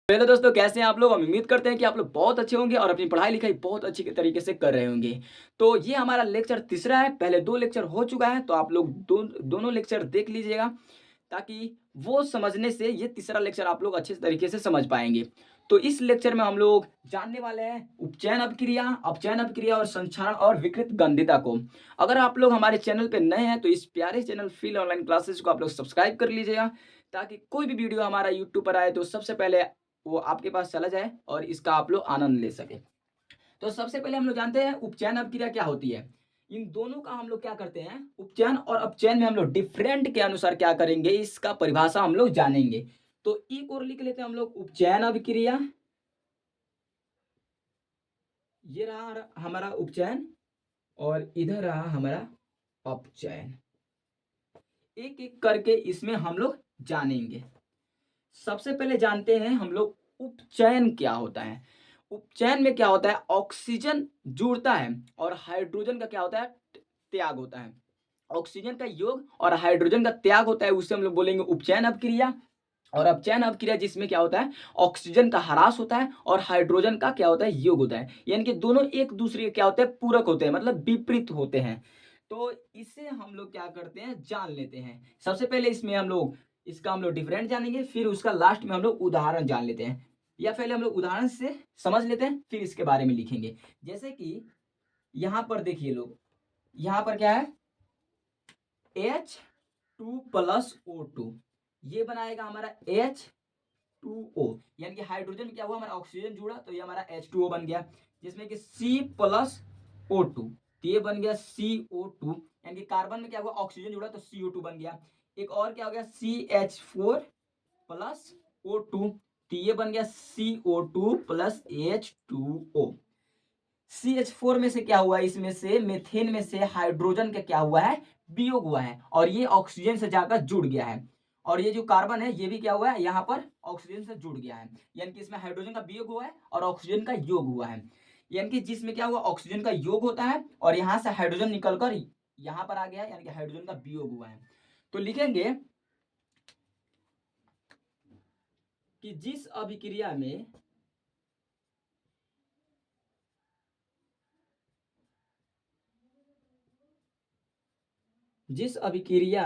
Hello दोस्तों, कैसे हैं आप लोग? हम उम्मीद करते हैं कि आप लोग बहुत अच्छे होंगे और अपनी पढ़ाई-लिखाई बहुत अच्छी तरीके से कर रहे होंगे। तो ये हमारा लेक्चर तीसरा है, पहले 2 लेक्चर हो चुका है, तो आप लोग दोनों लेक्चर देख लीजिएगा, ताकि वो समझने से ये तीसरा लेक्चर आप लोग अच्छे तरीके से समझ पाएँगे। तो इस लेक्चर में हम लोग जानने वाले हैं अपचयन अभिक्रिया और संक्षारण और विकृत गंधिता को। अगर आप लोग हमारे चैनल पे नए हैं, तो इस प्यारे चैनल फ़ील ऑनलाइन क्लासेस को आप लोग सब्सक्राइब कर लीजिएगा, ताकि कोई भी वीडियो हमारा यूट्यूब पर आए, तो सबसे पहले वो आपके पास चला जाए और इसका आप लोग आनंद ले सकें। तो सबसे पहले हम लोग जानते हैं उपचयन अभिक्रिया क्या होती है। इन दोनों का हम लोग क्या करते हैं, उपचयन और अपचयन में हम लोग डिफरेंट के अनुसार क्या करेंगे, इसका परिभाषा हम लोग जानेंगे। तो एक और लिख लेते हैं हम लोग उपचयन अभिक्रिया, ये रहा हमारा उपचयन और इधर रहा हमारा अपचयन। एक एक करके इसमें हम लोग जानेंगे। सबसे पहले जानते हैं हम लोग उपचयन क्या होता है। उपचयन में क्या होता है, ऑक्सीजन जुड़ता है और हाइड्रोजन का क्या होता है, त्याग होता है। ऑक्सीजन का योग और हाइड्रोजन का त्याग होता है, उससे हम लोग बोलेंगे उपचयन अभिक्रिया। और अपचयन अभिक्रिया जिसमें क्या होता है, ऑक्सीजन का ह्रास होता है और हाइड्रोजन का क्या होता है, योग होता है। यानी कि दोनों एक दूसरे के क्या होते हैं, पूरक होते हैं, मतलब विपरीत होते हैं। तो इसे हम लोग क्या करते हैं, जान लेते हैं। सबसे पहले इसमें हम लोग इसका हम लोग डिफरेंट जानेंगे, फिर उसका लास्ट में हम लोग उदाहरण जान लेते हैं। या पहले हम लोग उदाहरण से समझ लेते हैं, फिर इसके बारे में लिखेंगे। जैसे कि यहाँ पर देखिए लोग, यहाँ पर क्या है, H2+O2, ये बनाएगा हमारा H2O, यानी कि हाइड्रोजन क्या हुआ, हमारा ऑक्सीजन जुड़ा तो ये हमारा H2O बन गया। जिसमें कि C+O2, तो ये बन गया CO2, यानी कि कार्बन में क्या हुआ, ऑक्सीजन जुड़ा तो CO2 बन गया। एक और क्या हो गया, CH4+O2, तो ये बन गया CO2+H2O। CH4 में से क्या हुआ, इसमें से मीथेन में से हाइड्रोजन का क्या हुआ है, वियोग हुआ है और ये ऑक्सीजन से जाकर जुड़ गया है। और ये जो कार्बन है ये भी क्या हुआ है, यहाँ पर ऑक्सीजन से जुड़ गया है। यानी कि इसमें हाइड्रोजन का वियोग हुआ है और ऑक्सीजन का योग हुआ है। यानी कि जिसमें क्या हुआ, ऑक्सीजन का योग होता है और यहाँ से हाइड्रोजन निकलकर यहाँ पर आ गया है, यानी कि हाइड्रोजन का वियोग हुआ है। तो लिखेंगे कि जिस अभिक्रिया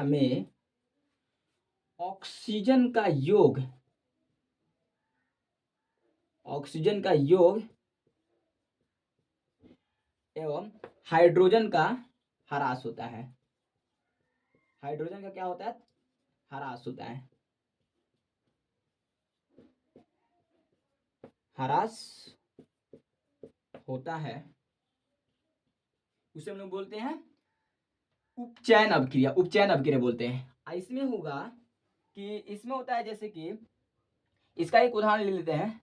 में ऑक्सीजन का योग एवं हाइड्रोजन का ह्रास होता है, हाइड्रोजन का क्या होता है, ह्रास होता है, ह्रास होता है, उसे हम लोग बोलते हैं उपचयन अभिक्रिया बोलते हैं। इसमें होगा कि इसमें होता है, जैसे कि इसका एक उदाहरण ले लेते हैं।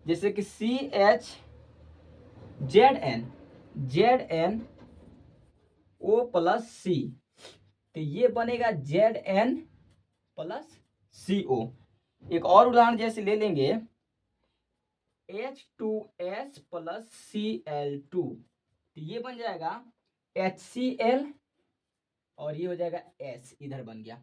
जैसे कि ZnO+C, तो ये बनेगा Zn+CO। एक और उदाहरण जैसे ले लेंगे, H2S+Cl2, तो ये बन जाएगा HCl और ये हो जाएगा S, इधर बन गया।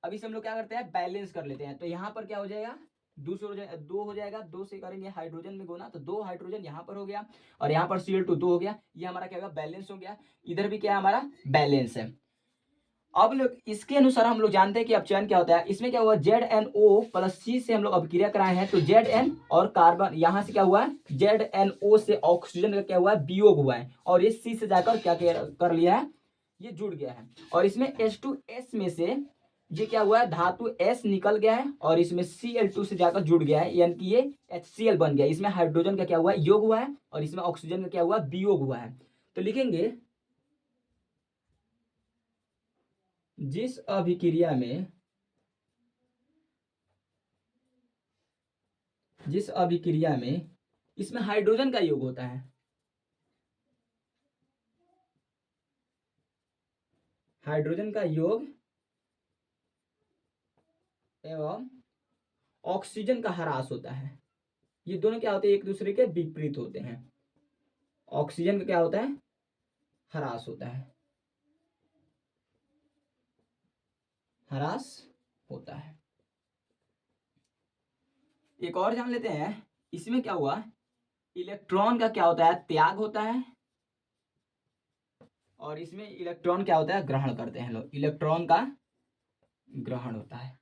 अब इसे हम लोग क्या करते हैं, बैलेंस कर लेते हैं। तो यहाँ पर क्या हो जाएगा, दूसरा हो जाएगा, दो हो जाएगा, दो से करेंगे हाइड्रोजन में गुना, तो दो हाइड्रोजन यहाँ पर हो गया और यहाँ पर Cl2 दो हो गया। ये हमारा क्या होगा, बैलेंस हो गया। इधर भी क्या हमारा बैलेंस है। अब लोग इसके अनुसार हम लोग जानते हैं कि अपचयन क्या होता है। इसमें क्या हुआ, ZnO+C से हम लोग अभिक्रिया कराए हैं, तो Zn और कार्बन यहाँ से क्या हुआ है, ZnO से ऑक्सीजन का क्या हुआ है, वियोग हुआ है और ये C से जाकर क्या कर लिया है, ये जुड़ गया है। और इसमें H2S में से ये क्या हुआ है, धातु S निकल गया है और इसमें Cl2 से जाकर जुड़ गया है, यानी कि ये HCl बन गया। इसमें हाइड्रोजन का क्या हुआ है, योग हुआ है और इसमें ऑक्सीजन का क्या हुआ, वियोग हुआ है। तो लिखेंगे जिस अभिक्रिया में इसमें हाइड्रोजन का योग होता है, हाइड्रोजन का योग एवं ऑक्सीजन का ह्रास होता है, ये दोनों क्या होते हैं, एक दूसरे के विपरीत होते हैं। ऑक्सीजन का क्या होता है, ह्रास होता है, ह्रास होता है। एक और जान लेते हैं, इसमें क्या हुआ, इलेक्ट्रॉन का क्या होता है, त्याग होता है, और इसमें इलेक्ट्रॉन क्या होता है, ग्रहण करते हैं लोग, इलेक्ट्रॉन का ग्रहण होता है।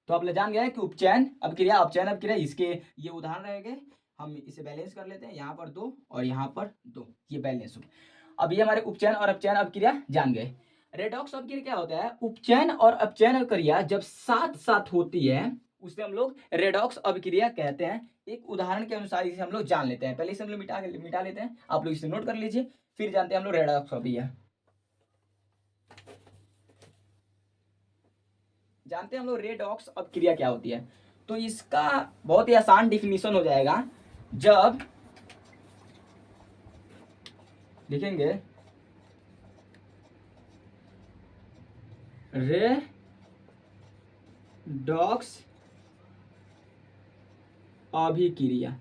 तो आप लोग जान गए कि उपचयन अभिक्रिया, अपचयन अभिक्रिया, इसके ये उदाहरण रहेंगे। हम इसे बैलेंस कर लेते हैं, यहाँ पर 2 और यहाँ पर 2, ये बैलेंस हो गया। अब ये हमारे उपचयन और अपचयन अभिक्रिया जान गए। रेडॉक्स अभिक्रिया क्या होता है, उपचयन और अपचयन अभिक्रिया जब साथ साथ होती है उसे हम लोग रेडॉक्स अभिक्रिया कहते हैं। एक उदाहरण के अनुसार इसे हम लोग जान लेते हैं, पहले इसे हम लोग मिटा लेते हैं, आप लोग इसे नोट कर लीजिए, फिर जानते हैं हम लोग रेडॉक्स अभिक्रिया। जानते हैं हम लोग रेडॉक्स अभिक्रिया क्या होती है। तो इसका बहुत ही आसान डिफिनीशन हो जाएगा, जब लिखेंगे रेडॉक्स अभिक्रिया,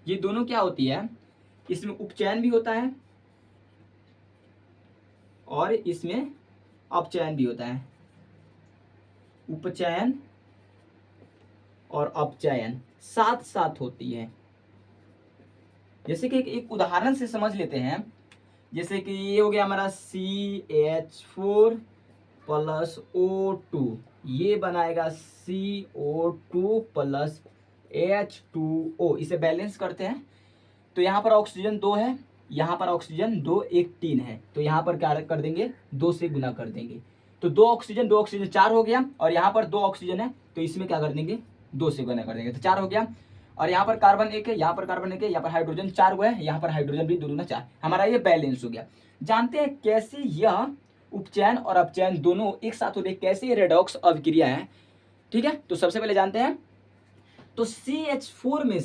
ये दोनों क्या होती है, इसमें उपचयन भी होता है और इसमें अपचयन भी होता है। उपचयन और अपचयन साथ साथ होती है। जैसे कि एक उदाहरण से समझ लेते हैं, जैसे कि ये हो गया हमारा CH4 प्लस O2, ये बनाएगा CO2 प्लस H2O, इसे बैलेंस करते हैं। तो यहाँ पर ऑक्सीजन 2 है, यहाँ पर ऑक्सीजन 2, एक 3 है, तो यहाँ पर क्या कर देंगे, 2 से गुना कर देंगे। तो 2 ऑक्सीजन 4 हो गया, और यहाँ पर 2 ऑक्सीजन है तो इसमें क्या कर देंगे, 2 से गुना कर देंगे, तो 4 हो गया। और यहाँ पर कार्बन 1 है, यहाँ पर कार्बन 1 है, यहाँ पर हाइड्रोजन 4 हुआ है, यहाँ पर हाइड्रोजन भी 2 दूना 4, हमारा ये बैलेंस हो गया। जानते हैं कैसे यह उपचयन और अपचयन दोनों एक साथ होते हैं, कैसे ये रेडॉक्स अभिक्रिया है। ठीक है, तो सबसे पहले जानते हैं, तो CH4 में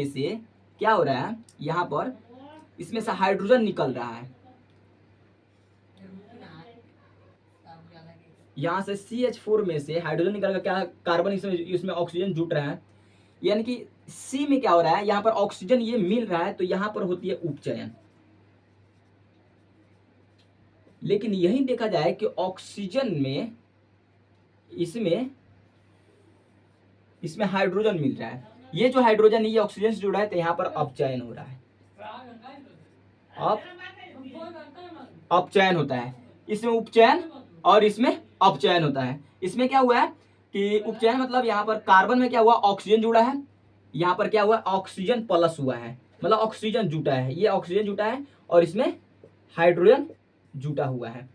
से क्या हो रहा है, यहाँ पर इसमें से हाइड्रोजन निकल रहा है, यहाँ से CH4 में से हाइड्रोजन निकल कर क्या, कार्बन इसमें ऑक्सीजन जुट रहा है, यानी कि C में क्या हो रहा है, यहाँ पर ऑक्सीजन ये मिल रहा है, तो यहाँ पर होती है उपचयन। लेकिन यही देखा जाए कि ऑक्सीजन में इसमें हाइड्रोजन मिल रहा है, ये जो हाइड्रोजन ये ऑक्सीजन से जुड़ा है, तो यहाँ पर अपचयन हो रहा है, अपचयन होता है। इसमें उपचयन और इसमें अपचयन होता है। इसमें क्या हुआ है कि उपचयन मतलब यहाँ पर कार्बन में क्या हुआ, ऑक्सीजन जुड़ा है, यहाँ पर क्या हुआ, ऑक्सीजन प्लस हुआ है, मतलब ऑक्सीजन जुटा है, ये ऑक्सीजन जुटा है और इसमें हाइड्रोजन जुटा हुआ है,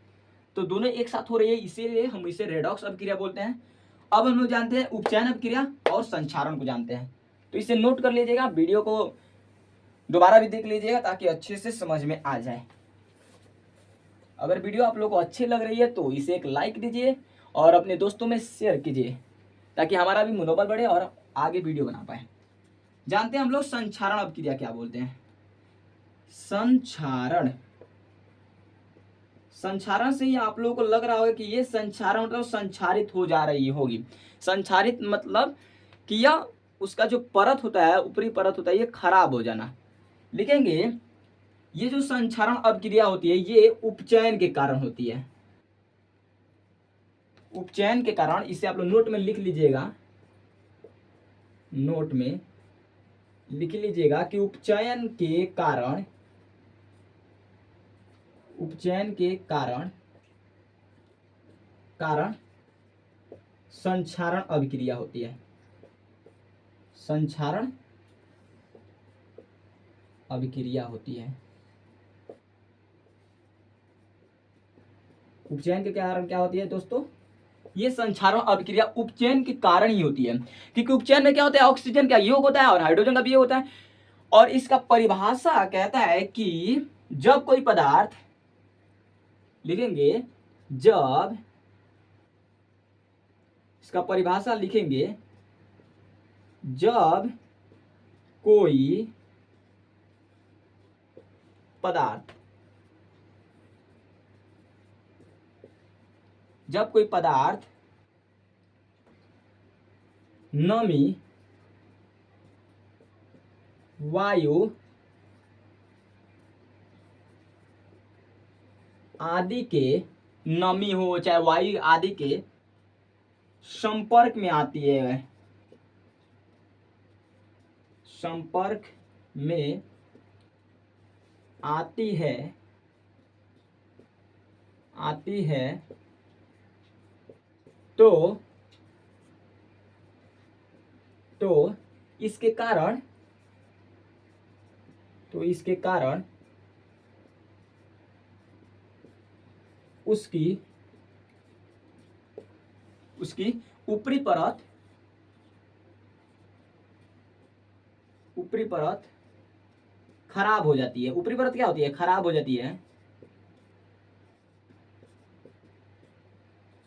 तो दोनों एक साथ हो रही है, इसीलिए हम इसे रेडॉक्स अभिक्रिया बोलते हैं। अब हम लोग जानते हैं उपचयन अभिक्रिया और संक्षारण को जानते हैं, तो इसे नोट कर लीजिएगा, वीडियो को दोबारा भी देख लीजिएगा ताकि अच्छे से समझ में आ जाए। अगर वीडियो आप लोग को अच्छी लग रही है तो इसे एक लाइक दीजिए और अपने दोस्तों में शेयर कीजिए, ताकि हमारा भी मनोबल बढ़े और आगे वीडियो बना पाए। जानते हैं हम लोग संक्षारण अभिक्रिया क्या बोलते हैं। संक्षारण, संक्षारण से ही आप लोगों को लग रहा होगा कि ये संक्षारण मतलब संक्षारित हो जा रही होगी। संक्षारित मतलब कि यह उसका जो परत होता है, ऊपरी परत होता है, ये खराब हो जाना। लिखेंगे ये जो संक्षारण अभिक्रिया होती है ये उपचयन के कारण होती है, उपचयन के कारण। इसे आप लोग नोट में लिख लीजिएगा, नोट में लिख लीजिएगा कि उपचयन के कारण, उपचयन के कारण संक्षारण अभिक्रिया होती है, संक्षारण अभिक्रिया होती है। उपचयन के कारण क्या होती है दोस्तों, ये संक्षारण अभिक्रिया उपचयन के कारण ही होती है, क्योंकि उपचयन में क्या होता है, ऑक्सीजन का योग होता है और हाइड्रोजन का भी योग होता है। और इसका परिभाषा कहता है कि जब कोई पदार्थ, लिखेंगे जब, इसका परिभाषा लिखेंगे जब कोई पदार्थ, जब कोई पदार्थ नमी, वायु आदि के, नमी हो चाहे वायु आदि के संपर्क में आती है, संपर्क में आती है, आती है तो इसके कारण, तो इसके कारण उसकी उसकी ऊपरी परत, ऊपरी परत खराब हो जाती है। ऊपरी परत क्या होती है? खराब हो जाती है,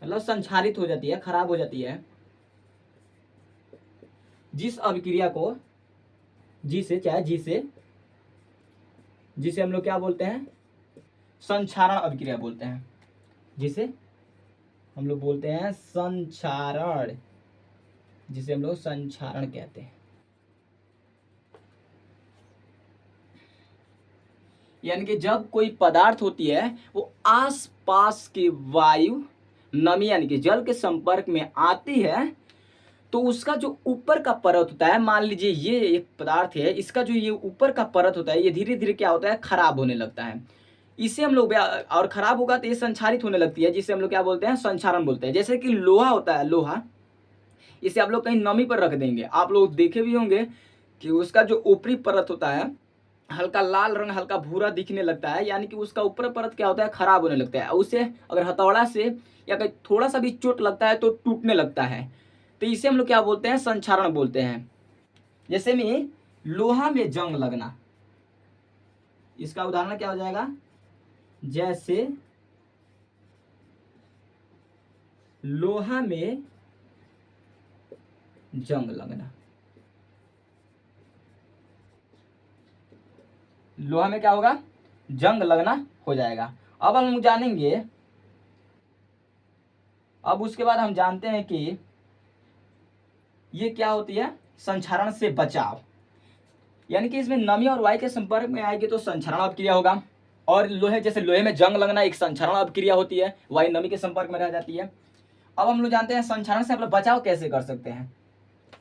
मतलब संक्षारित हो जाती है, खराब हो जाती है। जिस अभिक्रिया को, जिसे चाहे जिसे जिसे हम लोग क्या बोलते हैं? संक्षारण अभिक्रिया बोलते हैं, जिसे हम लोग बोलते हैं संक्षारण, जिसे हम लोग संक्षारण कहते हैं। यानी कि जब कोई पदार्थ होती है वो आसपास की वायु, नमी यानी कि जल के संपर्क में आती है तो उसका जो ऊपर का परत होता है, मान लीजिए ये एक पदार्थ है, इसका जो ये ऊपर का परत होता है ये धीरे धीरे क्या होता है? खराब होने लगता है। इसे हम लोग, और खराब होगा तो ये संक्षारित होने लगती है, जिसे हम लोग क्या बोलते हैं? संक्षारण बोलते हैं। जैसे कि लोहा होता है, लोहा इसे आप लोग कहीं नमी पर रख देंगे, आप लोग देखे भी होंगे कि उसका जो ऊपरी परत होता है हल्का लाल रंग, हल्का भूरा दिखने लगता है, यानी कि उसका ऊपर परत क्या होता है? खराब होने लगता है। उसे अगर हथौड़ा से या कहीं थोड़ा सा भी चोट लगता है तो टूटने लगता है, तो इसे हम लोग क्या बोलते हैं? संक्षारण बोलते हैं। जैसे में लोहा में जंग लगना, इसका उदाहरण क्या हो जाएगा? जैसे लोहा में जंग लगना, लोहा में क्या होगा? जंग लगना हो जाएगा। अब हम जानेंगे, अब उसके बाद हम जानते हैं कि ये क्या होती है? संक्षारण से बचाव। यानी कि इसमें नमी और वायु के संपर्क में आएगी तो संक्षारण अभिक्रिया होगा, और लोहे, जैसे लोहे में जंग लगना एक संक्षारण अभिक्रिया होती है, वायु नमी के संपर्क में रह जाती है। अब हम लोग जानते हैं संक्षारण से हम लोग बचाव कैसे कर सकते हैं।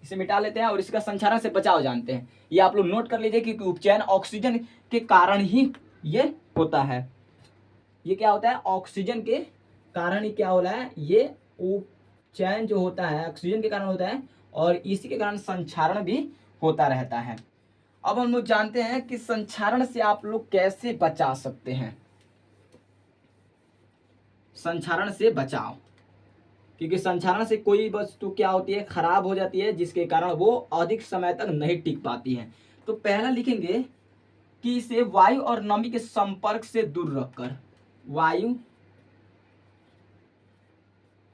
इसे मिटा लेते हैं और इसका संक्षारण से बचाव जानते हैं। ये आप लोग नोट कर लीजिए कि उपचयन ऑक्सीजन के कारण ही ये होता है। ये क्या होता है? ऑक्सीजन के कारण ही क्या हो रहा है? ये उपचयन जो होता है ऑक्सीजन के कारण होता है, और इसी के कारण संक्षारण भी होता रहता है। अब हम लोग जानते हैं कि संक्षारण से आप लोग कैसे बचा सकते हैं। संक्षारण से बचाव, क्योंकि संक्षारण से कोई वस्तु क्या होती है? खराब हो जाती है, जिसके कारण वो अधिक समय तक नहीं टिक पाती है। तो पहला लिखेंगे कि इसे वायु और नमी के संपर्क से दूर रखकर, वायु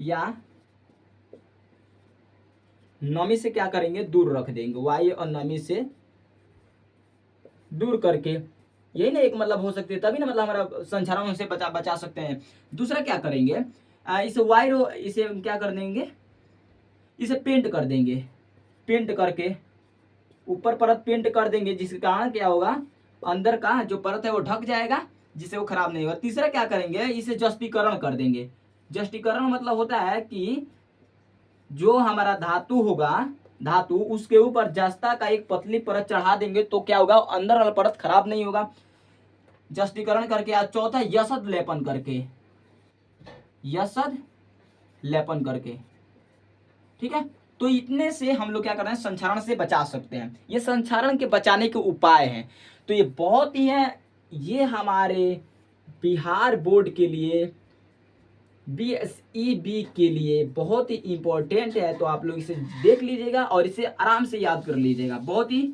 या नमी से क्या करेंगे? दूर रख देंगे, वायु और नमी से दूर करके। यही ना एक मतलब हो सकती है, तभी ना मतलब हमारा संक्षारण से बचा सकते हैं। दूसरा क्या करेंगे? इसे वायु, इसे हम क्या कर देंगे? इसे पेंट कर देंगे, पेंट करके ऊपर परत पेंट कर देंगे, जिसके कारण क्या होगा? अंदर का जो परत है वो ढक जाएगा, जिससे वो खराब नहीं होगा। तीसरा क्या करेंगे? इसे जस्टीकरण कर देंगे। जस्टीकरण मतलब होता है कि जो हमारा धातु होगा, धातु उसके ऊपर जस्ता का एक पतली परत चढ़ा देंगे, तो क्या होगा? अंदर वाला परत खराब नहीं होगा। जस्टीकरण करके। आज चौथा यसद लेपन करके, यसद लेपन करके, ठीक है। तो इतने से हम लोग क्या कर रहे हैं? संक्षारण से बचा सकते हैं। ये संक्षारण के बचाने के उपाय हैं। तो ये बहुत ही है, ये हमारे बिहार बोर्ड के लिए, BSEB के लिए बहुत ही इंपॉर्टेंट है। तो आप लोग इसे देख लीजिएगा और इसे आराम से याद कर लीजिएगा। बहुत ही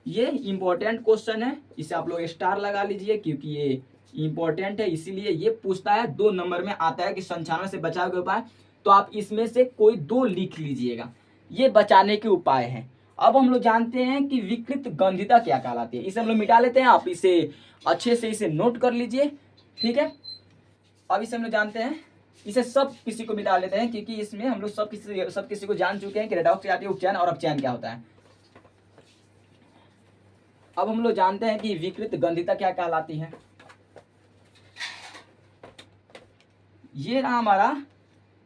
ये इंपॉर्टेंट क्वेश्चन है, इसे आप लोग स्टार लगा लीजिए, क्योंकि ये इंपॉर्टेंट है। इसीलिए ये पूछता है, 2 नंबर में आता है कि संक्षारण से बचाव के उपाय, तो आप इसमें से कोई 2 लिख लीजिएगा। ये बचाने के उपाय हैं। अब हम लोग जानते हैं कि विकृत गंधिता क्या कहलाती है। इसे हम लोग मिटा लेते हैं, आप इसे अच्छे से इसे नोट कर लीजिए, ठीक है। अब इसे हम लोग जानते हैं, इसे सब किसी को मिटा लेते हैं, क्योंकि इसमें हम लोग सब किसी को जान चुके हैं कि रेडॉक्स क्या होती है, उपचयन और अपचयन क्या होता है। अब हम लोग जानते हैं कि विकृत गंधिता क्या कहलाती है। ये रहा हमारा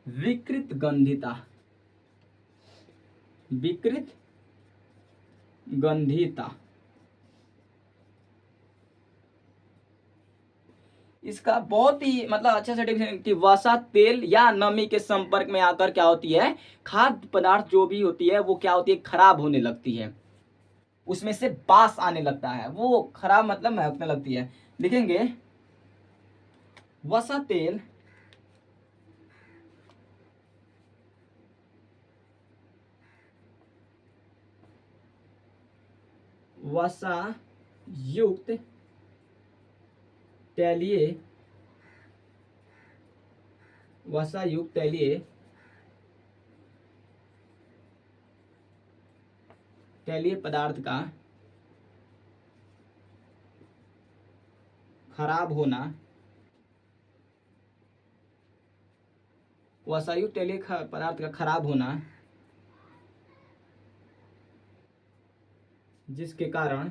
विकृत गंधिता। विकृत गंधिता, इसका बहुत ही मतलब अच्छा सा डेफिनेशन कि वसा तेल या नमी के संपर्क में आकर क्या होती है, खाद्य पदार्थ जो भी होती है वो क्या होती है, खराब होने लगती है, उसमें से बास आने लगता है, वो खराब मतलब महकने लगती है। लिखेंगे वसा तेल वसा युक्त तैलीय, वसा युक्त तैलीय तैलीय पदार्थ का खराब होना, वसायुक्त तैलीय पदार्थ का खराब होना, जिसके कारण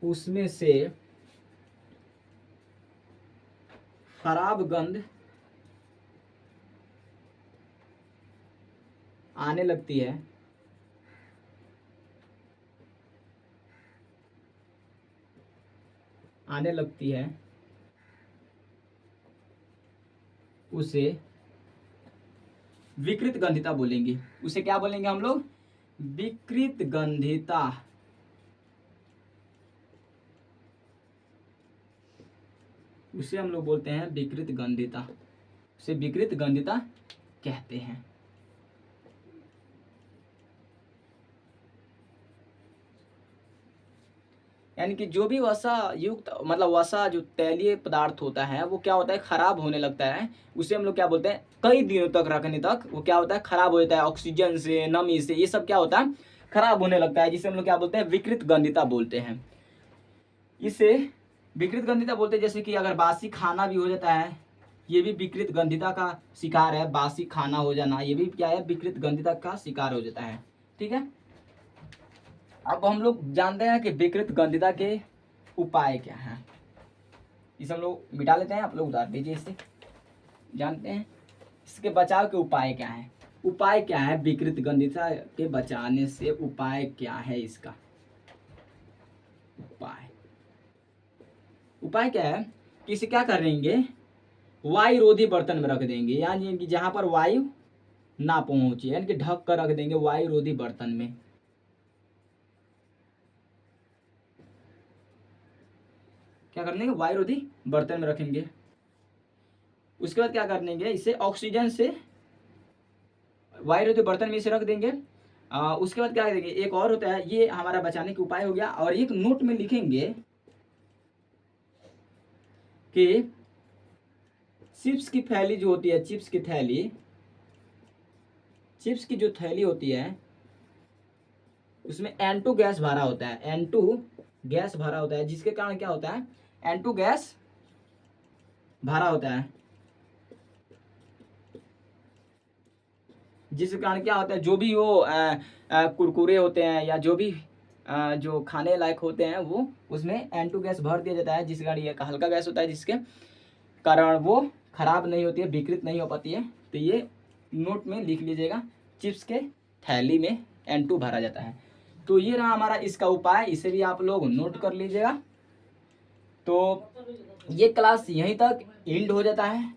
उसमें से खराब गंध आने लगती है, उसे विकृत गंधिता बोलेंगे। उसे क्या बोलेंगे हम लोग, विकृत गंधिता। उसे हम लोग बोलते हैं विकृत गंधिता, उसे विकृत गंधिता कहते हैं। यानी कि जो भी वसा युक्त मतलब वसा जो तैलीय पदार्थ होता है वो क्या होता है, खराब होने लगता है, उसे हम लोग क्या बोलते हैं, कई दिनों तक रखने तक वो क्या होता है, खराब हो जाता है, ऑक्सीजन से, नमी से, ये सब क्या होता है, खराब होने लगता है, जिसे हम लोग क्या बोलते हैं, विकृत गंधिता बोलते हैं। इसे विकृत गंधिता बोलते हैं। जैसे कि अगर बासी खाना भी हो जाता है, ये भी विकृत गंधिता का शिकार है, बासी खाना हो जाना ये भी क्या है, विकृत गंधिता का शिकार हो जाता है। ठीक है, अब हम लोग जानते हैं कि विकृत गंधिता के उपाय क्या हैं। इसे हम लोग मिटा लेते हैं, आप लोग उतार दीजिए इसे। जानते हैं इसके बचाव के उपाय क्या हैं। उपाय क्या है विकृत गंधिता के बचाने से, उपाय क्या है इसका उपाय क्या है कि इसे क्या करेंगे, वायुरोधी बर्तन में रख देंगे, यानी कि जहां पर वायु ना पहुंचे, यानी कि ढक कर रख देंगे वायुरोधी बर्तन में। क्या कर देंगे, वायुरोधी बर्तन में रखेंगे। उसके बाद क्या कर देंगे, इसे ऑक्सीजन से वायुरोधी बर्तन में इसे रख देंगे। उसके बाद क्या करेंगे, एक और होता है, ये हमारा बचाने के उपाय हो गया। और एक नोट में लिखेंगे कि चिप्स की थैली जो होती है, चिप्स की जो थैली होती है उसमें N2 गैस भरा होता है, N2 गैस भरा होता है, जिसके कारण क्या होता है, N2 गैस भरा होता है, जिसके कारण क्या होता है, जो भी वो कुरकुरे होते हैं या जो भी जो खाने लायक होते हैं वो उसमें N2 गैस भर दिया जाता है, जिसके कारण ये हल्का गैस होता है, जिसके कारण वो खराब नहीं होती है, विकृत नहीं हो पाती है। तो ये नोट में लिख लीजिएगा, चिप्स के थैली में N2 भरा जाता है। तो ये रहा हमारा इसका उपाय, इसे भी आप लोग नोट कर लीजिएगा। तो ये क्लास यहीं तक एंड हो जाता है।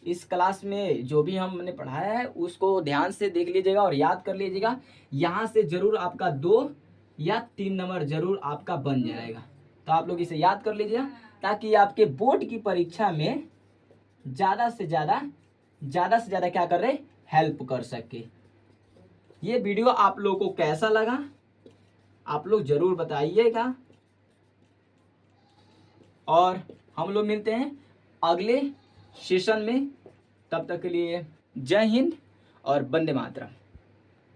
इस क्लास में जो भी हमने पढ़ाया है उसको ध्यान से देख लीजिएगा और याद कर लीजिएगा। यहाँ से जरूर आपका 2 या 3 नंबर जरूर आपका बन जाएगा। तो आप लोग इसे याद कर लीजिएगा ताकि आपके बोर्ड की परीक्षा में ज़्यादा से ज़्यादा क्या कर रहे, हेल्प कर सके। ये वीडियो आप लोगों को कैसा लगा आप लोग जरूर बताइएगा। और हम लोग मिलते हैं अगले सेशन में, तब तक के लिए जय हिंद और वंदे मातरम।